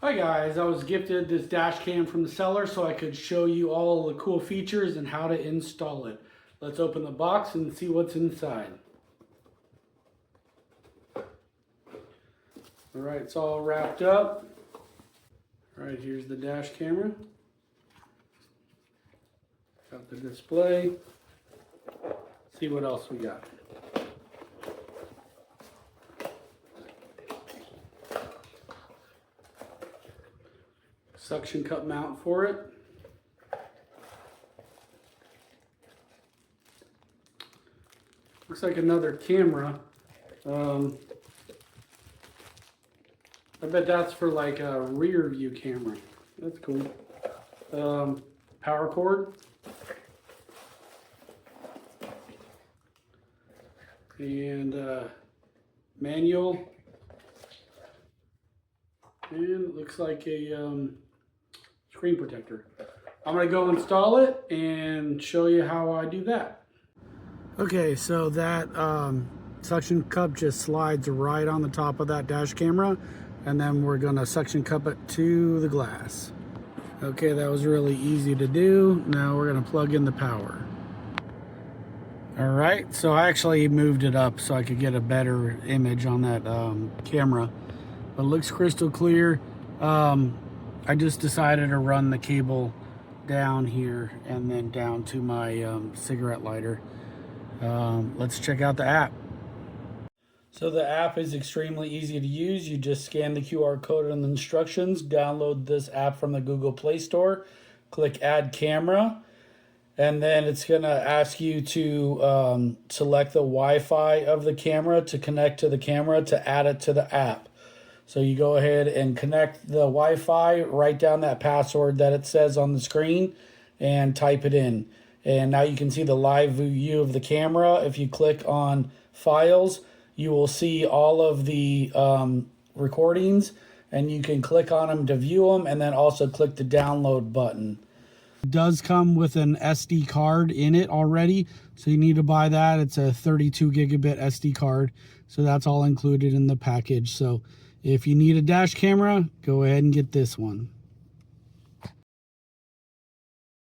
Hi guys, I was gifted this dash cam from the seller so I could show you all the cool features and how to install it. Let's open the box and see what's inside. Alright, it's all wrapped up. Alright, here's the dash camera. Got the display. See what else we got. Suction cup mount for it. Looks like another camera. I bet that's for like a rear view camera. That's cool. Power cord. And manual. And it looks like a screen protector. I'm going to go install it and show you how I do that. Okay, so that suction cup just slides right on the top of that dash camera, and then we're going to suction cup it to the glass. Okay, that was really easy to do. Now we're going to plug in the power. All right, so I actually moved it up so I could get a better image on that camera, but it looks crystal clear. I just decided to run the cable down here and then down to my cigarette lighter. Let's check out the app. So the app is extremely easy to use. You just scan the QR code and the instructions, download this app from the Google Play Store, click Add Camera, and then it's going to ask you to select the Wi-Fi of the camera to connect to the camera to add it to the app. So you go ahead and connect the Wi-Fi, write down that password that it says on the screen, and type it in. And now you can see the live view of the camera. If you click on Files, you will see all of the recordings, and you can click on them to view them, and then also click the download button. It does come with an SD card in it already, so you need to buy that. It's a 32 gigabit SD card, so that's all included in the package. So if you need a dash camera, go ahead and get this one.